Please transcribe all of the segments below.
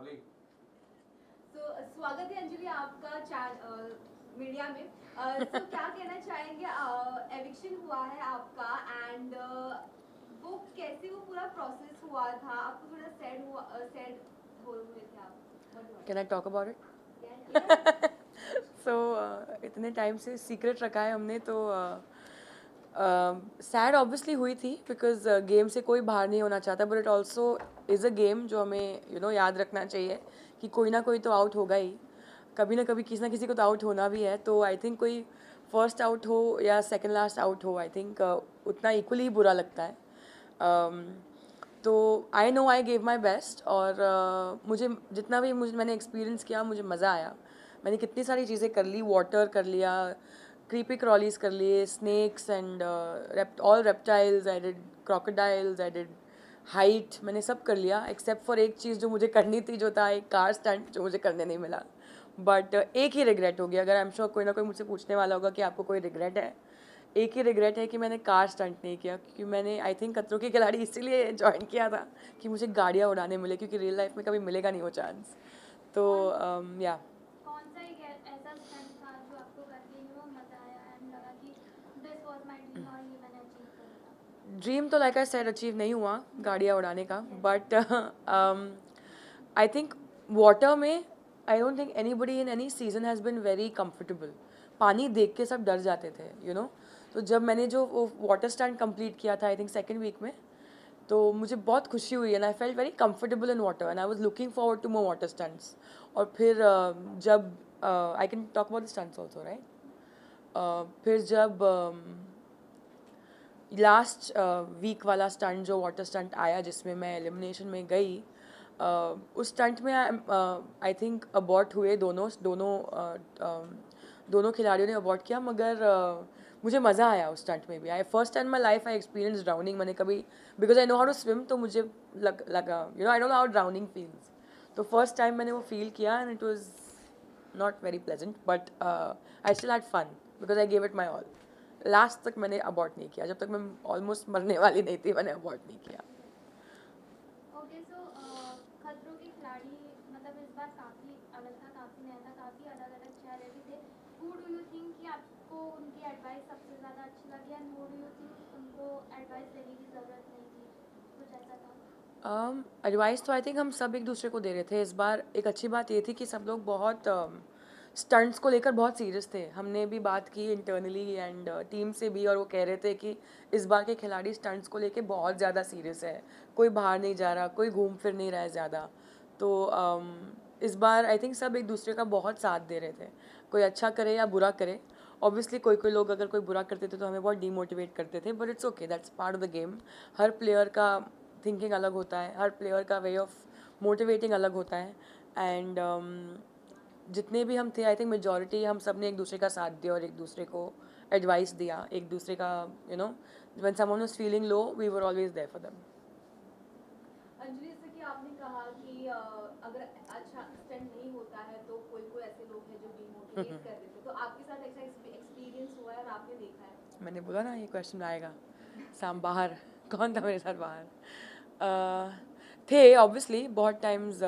So, स्वागत है अंजलि आपका मीडिया में। तो क्या कहना चाहेंगे, एविक्शन हुआ है आपका एंड वो कैसे वो पूरा प्रोसेस हुआ था, आपको थोड़ा सैड हो हुए थे आप? Can I talk about it? Yeah. So इतने टाइम से सीक्रेट रखा है हमने, तो सैड ऑब्वियसली हुई थी बिकॉज गेम से कोई बाहर नहीं होना चाहता, but it also is a game जो हमें याद रखना चाहिए कि कोई ना कोई तो आउट होगा ही, कभी ना कभी किसी ना किसी को तो आउट होना भी है। तो आई थिंक कोई फर्स्ट आउट हो या सेकंड लास्ट आउट हो, आई थिंक उतना इक्वली ही बुरा लगता है। तो I know I gave my best, और मुझे जितना भी मैंने एक्सपीरियंस किया मुझे मज़ा आया। मैंने कितनी सारी चीज़ें कर ली, वाटर कर लिया, क्रीपी क्रॉलीज कर लिए, snacks and all reptiles, I did crocodiles, I did height, मैंने सब कर लिया एक्सेप्ट फॉर एक चीज़ जो मुझे करनी थी, जो था एक कार स्टंट जो मुझे करने नहीं मिला। बट एक ही रिग्रेट हो गया। अगर आई एम श्योर कोई ना कोई मुझसे पूछने वाला होगा कि आपको कोई रिग्रेट है, एक ही रिग्रेट है कि मैंने कार स्टंट नहीं किया, क्योंकि मैंने आई थिंक खतरों के खिलाड़ी इसीलिए ज्वाइन किया था कि मुझे गाड़ियाँ उड़ाने मिले, क्योंकि रियल लाइफ में कभी मिलेगा नहीं वो चांस। तो या कौन सा एक ऐसा स्टंट था जो आपको करके वो मजा आया एंड लगा कि दिस वाज माय ड्रीम और ये मैंने अचीव कर लिया? ड्रीम तो लाइक आई सेड अचीव नहीं हुआ गाड़ियाँ उड़ाने का, बट आई थिंक वाटर में आई don't think anybody in any season has been very comfortable. पानी देख के सब डर जाते थे, तो जब मैंने जो वो वाटर स्टंट कंप्लीट किया था आई थिंक सेकेंड वीक में, तो मुझे बहुत खुशी हुई and I felt very comfortable in water and I was looking forward to more water stunts. और फिर जब I can talk about the stunts also, right? फिर जब लास्ट वीक वाला स्टंट जो वाटर स्टंट आया जिसमें मैं एलिमिनेशन में गई, उस स्टंट में आई थिंक अबॉर्ट हुए दोनों खिलाड़ियों ने अबॉर्ट किया, मगर मुझे मज़ा आया उस स्टंट में भी। I first time my life I experience drowning. मैंने कभी, because I know how to swim, तो मुझे लगा I don't know how drowning feels. तो फर्स्ट टाइम मैंने वो फील किया and it was not very pleasant, but I still had fun because I gave it my all. Last तक मैंने abort नहीं किया, जब तक मैं ऑलमोस्ट मरने वाली नहीं थी मैंने अबॉर्ट नहीं किया। ओके, सो खतरों के खिलाड़ी मतलब इस बार काफ़ी अलग था, काफ़ी नया था, काफ़ी अलग अलग चेहरे भी थे। हु डू यू थिंक कि आपको उनकी एडवाइस सबसे ज़्यादा अच्छी लगी and who do you think उनको एडवाइस देने की ज़रूरत नहीं थी? कुछ ऐसा था? एडवाइस तो आई थिंक हम सब एक दूसरे को दे रहे थे इस बार। एक अच्छी बात ये थी कि सब लोग बहुत स्टंट्स को लेकर बहुत सीरियस थे। हमने भी बात की इंटरनली एंड टीम से भी, और वो कह रहे थे कि इस बार के खिलाड़ी स्टंट्स को लेकर बहुत ज़्यादा सीरियस है, कोई बाहर नहीं जा रहा, कोई घूम फिर नहीं रहा है ज़्यादा। तो इस बार आई थिंक सब एक दूसरे का बहुत साथ दे रहे थे, कोई अच्छा करे या बुरा करे। ऑब्वियसली कोई लोग अगर कोई बुरा करते थे तो हमें बहुत डीमोटिवेट करते थे, but it's okay, that's part of the game. Her player का थिंकिंग अलग होता है, हर प्लेयर का वे ऑफ मोटिवेटिंग अलग होता है। एंड जितने भी हम थे आई थिंक मेजॉरिटी हम सब ने एक दूसरे का साथ दिया और एक दूसरे को एडवाइस दिया, एक दूसरे का when someone was feeling low we were always there for them. Anjali, जैसे कि आपने कहा कि अगर अच्छा स्टंट नहीं होता है तो कोई कोई ऐसे लोग हैं जो डिमोटिवेट कर देते हैं, तो आपके साथ ऐसा एक्सपीरियंस हुआ है और आपने देखा है? मैंने बोला ना ये क्वेश्चन आएगा। साम बाहर कौन था मेरे साथ बाहर? थे ऑब्वियसली बहुत टाइम्स,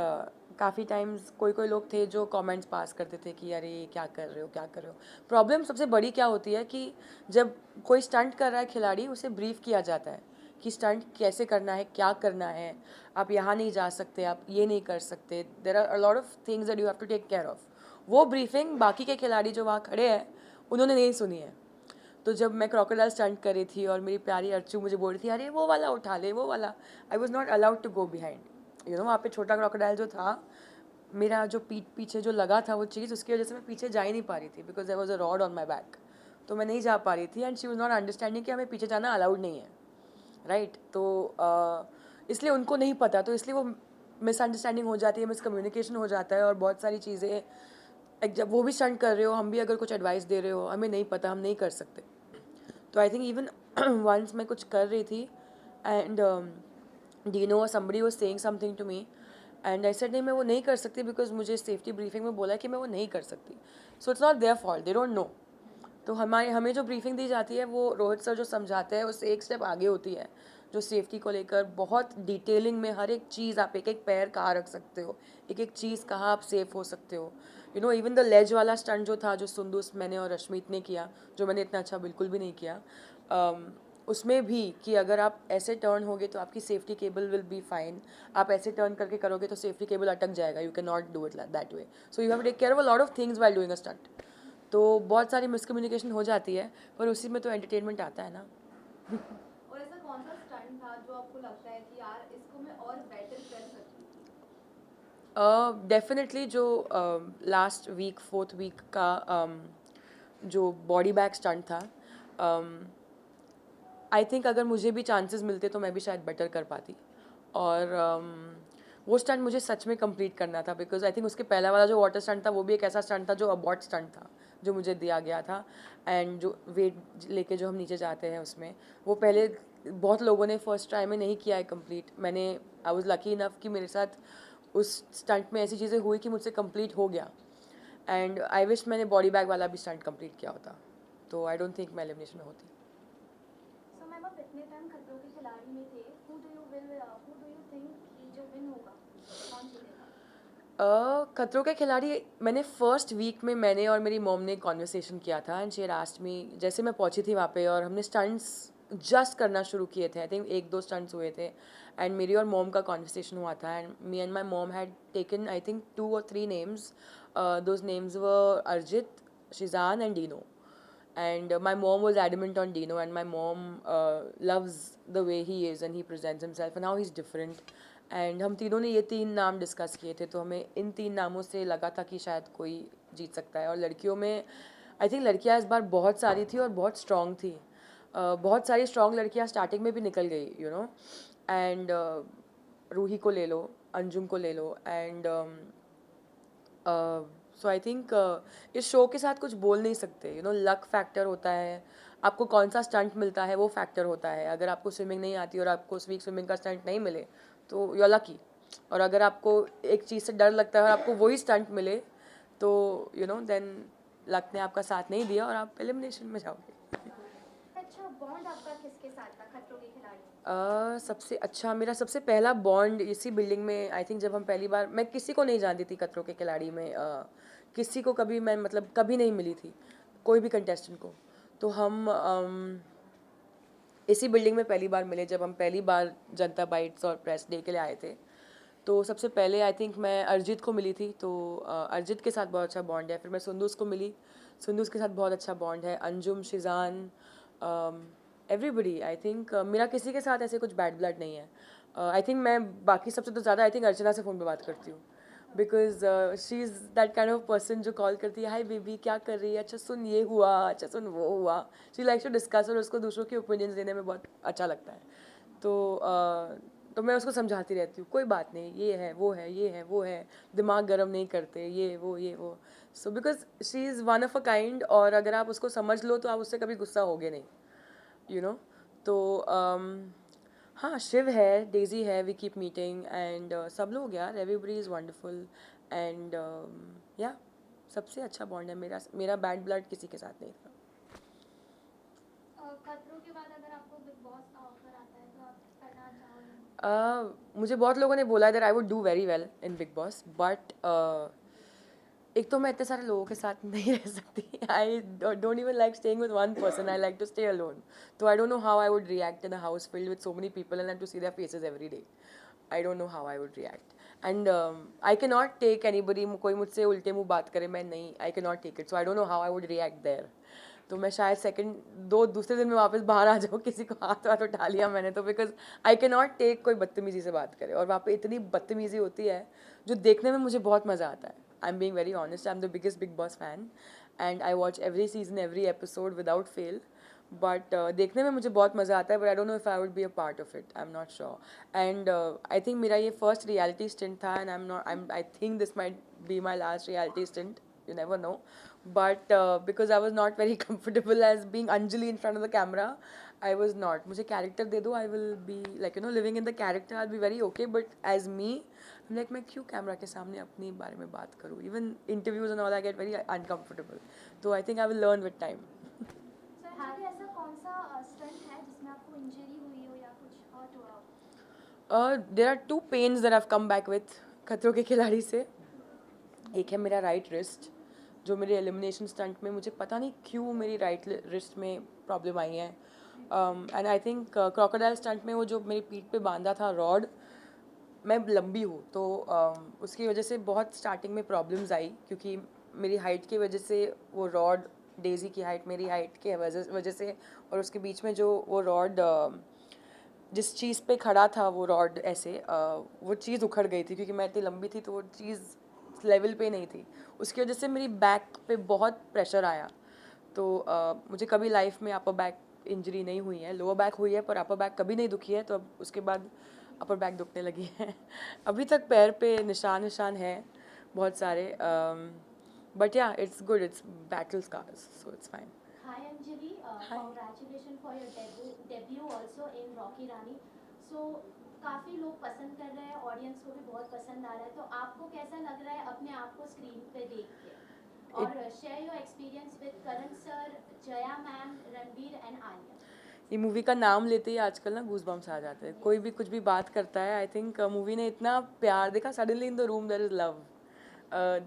काफ़ी टाइम्स कोई लोग थे जो कमेंट्स पास करते थे कि अरे क्या कर रहे हो क्या कर रहे हो। प्रॉब्लम सबसे बड़ी क्या होती है कि जब कोई स्टंट कर रहा है खिलाड़ी, उसे ब्रीफ किया जाता है कि स्टंट कैसे करना है, क्या करना है, आप यहाँ नहीं जा सकते, आप ये नहीं कर सकते, there are a lot of things that you have to take care of. वो ब्रीफिंग बाकी के खिलाड़ी जो वहाँ खड़े हैं उन्होंने नहीं सुनी है। तो जब मैं क्रोकोडाइल स्टंट कर रही थी और मेरी प्यारी अर्चू मुझे बोल रही थी अरे वो वाला उठा ले वो वाला, I was not allowed to go behind. वहाँ पे छोटा क्रोकोडाइल जो था, मेरा जो पीछे जो लगा था वो चीज़, उसकी वजह से मैं पीछे जा ही नहीं पा रही थी because there was a rod on my back. तो मैं नहीं जा पा रही थी and she was not understanding कि हमें पीछे जाना अलाउड नहीं है, राइट? तो इसलिए उनको नहीं पता, तो इसलिए वो मिसअंडरस्टैंडिंग हो जाती है, मिसकम्युनिकेशन हो जाता है, और बहुत सारी चीज़ें जब वो भी स्टंट कर रहे हो, हम भी अगर कुछ एडवाइस दे रहे हो, हमें नहीं पता, हम नहीं कर सकते। तो आई थिंक इवन वंस मैं कुछ कर रही थी एंड डीनो somebody was saying something to me and I said नहीं मैं वो नहीं कर सकती बिकॉज मुझे सेफ्टी ब्रीफिंग में बोला है कि मैं वो नहीं कर सकती। So it's not their fault, they don't know. तो हमें जो ब्रीफिंग दी जाती है वो रोहित सर जो समझाते हैं उससे एक स्टेप आगे होती है। जो सेफ्टी को लेकर बहुत डिटेलिंग में हर एक चीज़, आप एक एक पैर कहाँ रख सकते हो, एक एक चीज़ कहाँ आप सेफ हो सकते हो, you know. Even the ledge वाला स्टंट जो था, जो सुंदूस मैंने और रश्मित ने किया, जो मैंने इतना अच्छा बिल्कुल भी नहीं किया, उसमें भी कि अगर आप ऐसे टर्न होगे तो आपकी safety cable will be fine, आप ऐसे टर्न करके करोगे तो सेफ्टी केबल अटक जाएगा, you can not do it that way, so you have to take care of a lot of things while doing a stunt. तो बहुत सारी मिसकम्युनिकेशन हो जाती है, पर उसी में तो एंटरटेनमेंट आता है ना। और ऐसा कौन सा स्टंट था जो आपको लगता है कि यार इसको मैं और बेटर कर सकती थी? डेफिनेटली जो लास्ट वीक 4th वीक का जो बॉडी बैग स्टंट था, आई थिंक अगर मुझे भी चांसेस मिलते तो मैं भी शायद बेटर कर पाती। और वो स्टंट मुझे सच में कंप्लीट करना था, बिकॉज आई थिंक उसके पहला वाला जो वाटर स्टंट था वो भी एक ऐसा स्टंट था जो अबॉर्ट स्टंट था, जो मुझे दिया गया था। एंड जो वेट लेके जो हम नीचे जाते हैं उसमें, वो पहले बहुत लोगों ने फर्स्ट ट्राई में नहीं किया है कंप्लीट। मैंने, आई वाज लकी इनफ कि मेरे साथ उस स्टंट में ऐसी चीज़ें हुई कि मुझसे कंप्लीट हो गया। एंड आई विश मैंने बॉडी बैग वाला भी स्टंट कंप्लीट किया होता, तो आई डोंट थिंक मैं एलिमिनेशन में होती। सो मैम, आप इतने टाइम खतरों के खिलाड़ी में थे, हु डू यू थिंक कि जो विन होगा, कौन जीतेगा? खतरों के खिलाड़ी, मैंने फर्स्ट वीक में मैंने और मेरी मॉम ने कॉन्वर्सेशन किया था, and she had asked me, जैसे मैं पहुंची थी वहाँ पे और हमने स्टंट्स जस्ट करना शुरू किए थे, आई थिंक 1-2 स्टंट्स हुए थे, एंड मेरी और मॉम का कॉन्वर्सेशन हुआ था, and me and my mom had taken I think 2 or 3 names, those names were Arjit, Shizan and Dino. And my mom was adamant on Dino, and my mom loves the way he is and he presents himself, and now he's different. And हम तीनों ने ये 3 नाम discuss किए थे, तो हमें इन 3 नामों से लगा था कि शायद कोई जीत सकता है। और लड़कियों में आई थिंक लड़कियां इस बार बहुत सारी थी और बहुत स्ट्रॉन्ग थी, बहुत सारी स्ट्रॉन्ग लड़कियां स्टार्टिंग में भी निकल गई, यू नो। एंड रूही को ले लो, अंजुम को ले लो, एंड सो आई थिंक इस शो के साथ कुछ बोल नहीं सकते, यू नो। लक फैक्टर होता है, आपको कौन सा स्टंट मिलता है वो फैक्टर होता है। अगर आपको स्विमिंग नहीं आती और आपको उस वीक स्विमिंग का स्टंट नहीं मिले तो यू आर लकी, और अगर आपको एक चीज़ से डर लगता है और आपको वही स्टंट मिले तो यू नो देन लक ने आपका साथ नहीं दिया और आप एलिमिनेशन में जाओगे। अच्छा बॉन्ड आपका किसके साथ था खतरों के खिलाड़ी? सबसे अच्छा, मेरा सबसे पहला बॉन्ड इसी बिल्डिंग में, आई थिंक जब हम पहली बार, मैं किसी को नहीं जानती थी खतरों के खिलाड़ी में, किसी को कभी मैं मतलब कभी नहीं मिली थी, कोई भी कंटेस्टेंट को। तो हम इसी बिल्डिंग में पहली बार मिले जब हम पहली बार जनता बाइट्स और प्रेस डे के लिए आए थे। तो सबसे पहले आई थिंक मैं अरिजीत को मिली थी, तो अरिजीत के साथ बहुत अच्छा बॉन्ड है। फिर मैं सुंदूस को मिली, सुंदूस के साथ बहुत अच्छा बॉन्ड है। Anjum, Sheezan, everybody, I think मेरा किसी के साथ ऐसे कुछ बैड ब्लड नहीं है। आई थिंक मैं बाकी सबसे तो ज़्यादा आई थिंक अर्चना से फ़ोन पे बात करती हूँ, because she is that kind of person जो कॉल करती है, हाय बेबी क्या कर रही है, अच्छा सुन ये हुआ, अच्छा सुन वो हुआ। शी लाइक्स टू डिस्कस, और उसको दूसरों के ओपिनियंस देने में बहुत अच्छा लगता है। तो मैं उसको समझाती रहती हूँ, कोई बात नहीं, ये है वो है, ये है वो है, दिमाग गर्म नहीं करते, ये वो। So because she is one of a kind, और अगर आप उसको समझ लो तो आप उससे कभी गुस्सा होगे नहीं, यू नो। तो हाँ, शिव है, डेजी है, वी कीप मीटिंग, एंड सब लोग यार, एवरीबडी इज़ वंडरफुल, एंड या सबसे अच्छा बॉन्ड है मेरा बैड ब्लड किसी के साथ नहीं था। खतरों के बाद अगर आपको बिग बॉस का ऑफर आता है तो आप करना चाहोगे? मुझे बहुत लोगों ने बोला that I would do very well in big boss, but एक तो मैं इतने सारे लोगों के साथ नहीं रह सकती। I don't even like staying with one person, I like to stay alone. तो I don't know how I would react in a house filled with so many people and to see their faces every day. I don't know how I would react, and I can not take anybody, कोई मुझसे उल्टे मुँह बात करे, मैं नहीं, I can not take it, so I don't know how I would react there. तो मैं शायद दूसरे दिन में वापस बाहर आ जाऊँ, किसी को हाथ वाथ उठा लिया मैंने तो, because I can not take कोई बदतमीज़ी से बात करे, और वहाँ पे इतनी बदतमीज़ी होती है जो देखने में मुझे बहुत मज़ा आता है। I am being very honest, I am the biggest big boss fan, and I watch every season, every episode without fail, but देखने में मुझे बहुत मज़ा आता है, but I don't know if I would be a part of it, I am not sure. And I think मेरा ये first reality stint था, and I think this might be my last reality stint, you never know, but because I was not very comfortable as being Anjali in front of the camera, I was not, मुझे character दे दो, I will be like, you know, living in the character, I'll be very okay, but as me, I'm like, मैं क्यों camera के सामने अपने बारे में बात करूँ, even interviews and all, I get very uncomfortable, so I think I will learn with time. Sir, ऐसा कौन सा स्टंट है जिसमें आपको इंजरी हुई हो या कुछ और there are 2 pains that have come back with Khatron Ke खिलाड़ी से. एक है मेरा राइट रिस्ट, जो मेरे एलिमिनेशन स्टंट में मुझे पता नहीं क्यों मेरी राइट रिस्ट में प्रॉब्लम आई है. And I think crocodile stunt में वो जो मेरी पीठ पे बांधा था रॉड, मैं लंबी हूँ तो उसकी वजह से बहुत स्टार्टिंग में प्रॉब्लम्स आई, क्योंकि मेरी हाइट की वजह से वो रॉड, डेजी की हाइट मेरी हाइट के वजह से, और उसके बीच में जो वो रॉड जिस चीज़ पे खड़ा था वो रॉड ऐसे वो चीज़ उखड़ गई थी, क्योंकि मैं इतनी लंबी थी तो वो चीज़ लेवल पे नहीं थी. उसकी वजह से मेरी बैक पे बहुत प्रेशर आया. तो मुझे कभी लाइफ में अपर बैक इंजरी नहीं हुई है, लोअर बैक हुई है पर अपर बैक कभी नहीं दुखी है. तो अब उसके बाद अपर बैक दुखने लगी है. अभी तक पैर पे निशान है बहुत सारे, but yeah it's good, it's battle scars, so it's fine. Hi Anjali, congratulations for your debut also in Rocky Rani. So काफ़ी लोग पसंद कर रहे हैं, ऑडियंस को भी बहुत पसंद आ रहा है, तो आपको कैसा लग रहा है अपने आप को स्क्रीन पे देख के? और share your experience with Karan sir, Jaya ma'am, Ranveer and Alia. ये मूवी का नाम लेते ही आजकल ना गूज़बम्स आ जाते हैं. कोई भी कुछ भी बात करता है, आई थिंक मूवी ने इतना प्यार देखा, suddenly in the room there is love.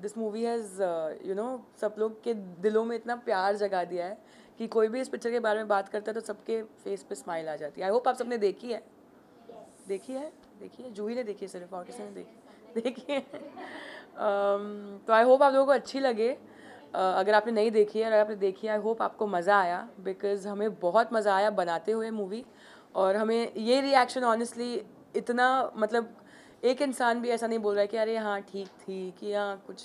This movie has you know सब लोग के दिलों में इतना प्यार जगा दिया है कि कोई भी इस पिक्चर के बारे में बात करता है तो सबके फेस पे स्माइल आ जाती है. आई होप आप सबने देखी है. देखी है जूही ने देखी है, सिर्फ और किसी ने देखी है. तो आई होप आप लोगों को अच्छी लगे. अगर आपने नहीं देखी है, अगर आपने देखी है, आई होप आपको मज़ा आया, बिकॉज़ हमें बहुत मज़ा आया बनाते हुए मूवी. और हमें ये रिएक्शन ऑनेस्टली इतना, मतलब एक इंसान भी ऐसा नहीं बोल रहा है कि अरे हाँ ठीक थी, कि हाँ कुछ,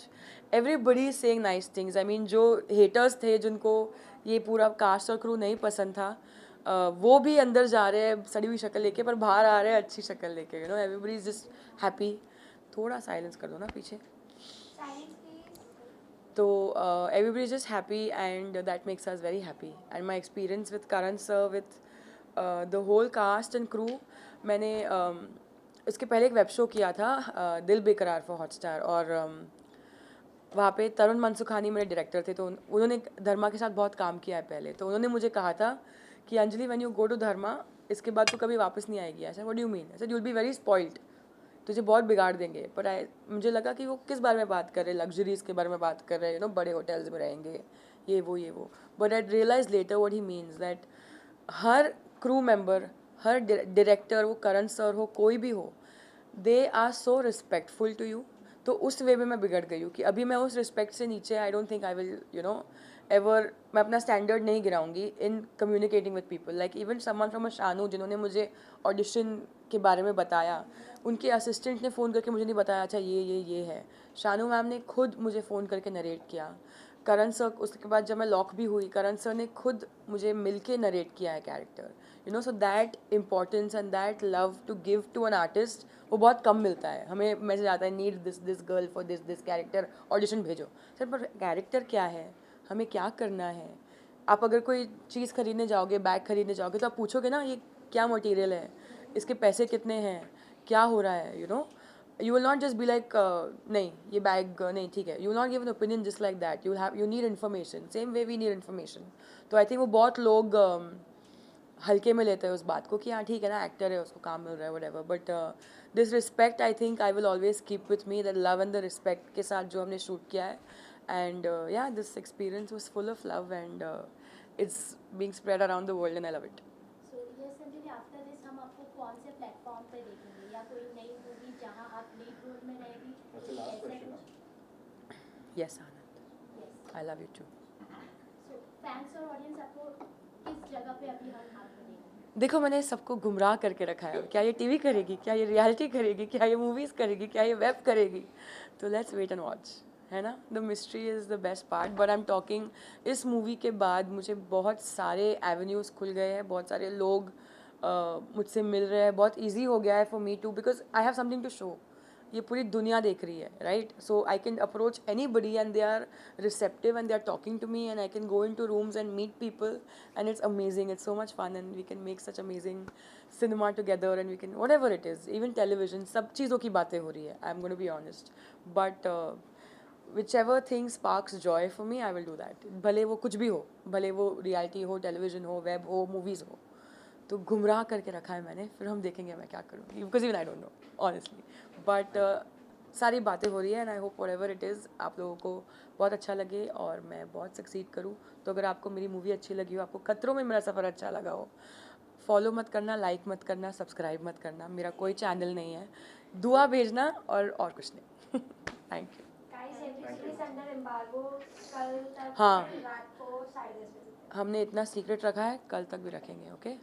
everybody saying nice things. I mean जो हेटर्स थे, जिनको ये पूरा कास्ट और क्रू नहीं पसंद था, वो भी अंदर जा रहे हैं सड़ी हुई शक्ल लेके, पर बाहर आ रहे हैं अच्छी शक्ल लेके. You know everybody is just happy. थोड़ा साइलेंस कर दो ना पीछे. Silence please. तो everybody is just happy and that makes us very happy. And my experience with Karan sir, with the whole cast and crew, मैंने इसके पहले एक वेब शो किया था दिल बेकरार फॉर हॉटस्टार, और वहाँ पे तरुण मनसुखानी मेरे डायरेक्टर थे. तो उन्होंने धर्मा के साथ बहुत काम किया है पहले. तो उन्होंने मुझे कहा था कि Anjali when you go to Dharma, इसके बाद तो कभी वापस नहीं आएगी. ऐसा व्हाट डू यू मीन? ऐसा you will be very spoiled, तुझे बहुत बिगाड़ देंगे. पर मुझे लगा कि वो किस बारे में बात कर रहे हैं, लग्जरीज़ के बारे में बात कर रहे हैं, यू नो बड़े होटल्स में रहेंगे, ये वो. But I realise later what he means, that हर क्रू मेंबर, हर डायरेक्टर, वो करण सर हो, कोई भी हो, they are so respectful to you. तो उस वे में मैं बिगड़ गई हूँ कि अभी मैं उस रिस्पेक्ट से नीचे, I don't think I will you know ever, मैं अपना स्टैंडर्ड नहीं गिराऊंगी in communicating with people. Like even someone from a Shanu, जिन्होंने मुझे ऑडिशन के बारे में बताया, उनके असिस्टेंट ने फ़ोन करके मुझे नहीं बताया अच्छा ये है. शानू मैम ने खुद मुझे फ़ोन करके नरेट किया. करण सर, उसके बाद जब मैं लॉक भी हुई, करण सर ने खुद मुझे मिल के नरेट किया है character. You know, so that importance and that love to give to an artist, वो बहुत कम मिलता है. हमें मैसेज आता है need this girl for this character, audition भेजो. सर पर कैरेक्टर क्या है, हमें क्या करना है. आप अगर कोई चीज़ खरीदने जाओगे, बैग खरीदने जाओगे, तो आप पूछोगे ना ये क्या मटेरियल है, इसके पैसे कितने हैं, क्या हो रहा है. You know, you will not just be like नहीं ये बैग नहीं ठीक है. you will not give an opinion just like that. you need information. same way we need information. तो आई थिंक वो बहुत लोग हल्के में लेते हैं उस बात को कि हाँ ठीक है ना, एक्टर है, उसको काम मिल रहा है, whatever. But this respect I think I will always keep with me, that love and the respect के साथ जो हमने शूट किया है. एंड या this experience was full of love and it's being spread around the world and I love it. So yes Anjali, after this हम आपको कौन से प्लेटफॉर्म पे देखेंगे, या कोई नई मूवी जहां आप लीड रोल में रहेगी? That's the last question. Yes, Anand. Yes. I love you too. So fans और ऑडियंस आपको किस जगह पे अभी हम आपको देखेंगे? देखो, मैंने सबको गुमराह करके रखा है. क्या ये टीवी करेगी, क्या ये रियलिटी करेगी, क्या ये मूवीज़ करेगी, क्या ये वेब करेगी? तो लेट्स वेट एंड वॉच, है ना. The mystery is the best part. But I am talking, इस मूवी के बाद मुझे बहुत सारे एवेन्यूज़ खुल गए हैं, बहुत सारे लोग मुझसे मिल रहे हैं. बहुत ईजी हो गया है for me too, because I have something to show. ये पूरी दुनिया देख रही है, right. So I can approach anybody and they are receptive and they are talking to me, and I can go into rooms and meet people, and it's amazing. It's so much fun and we can make such amazing cinema together, and we can whatever it is, even television, सब चीज़ों की बातें हो रही है. I am going to be honest. But whichever thing sparks joy for me, I will do that. भले वो कुछ भी हो, भले वो रियलिटी हो, टेलीविजन हो, वेब हो, मूवीज़ हो. तो गुमराह करके रखा है मैंने, फिर हम देखेंगे मैं क्या करूँगी, because even I don't know honestly, but सारी बातें हो रही है and I hope whatever it is आप लोगों को बहुत अच्छा लगे और मैं बहुत सक्सीड करूँ। तो अगर आपको मेरी मूवी अच्छी लगी हो, आपको खतरों में मेरा सफ़र अच्छा लगा हो, फॉलो मत करना, लाइक मत करना, सब्सक्राइब मत करना, मेरा कोई चैनल नहीं है, दुआ भेजना और कुछ नहीं। Thank you. Guys everything is under embargo, कल तक हाँ। रात को 10:30 बजे। हमने इतना सीक्रेट रखा है, कल तक भी रखेंगे, ओके।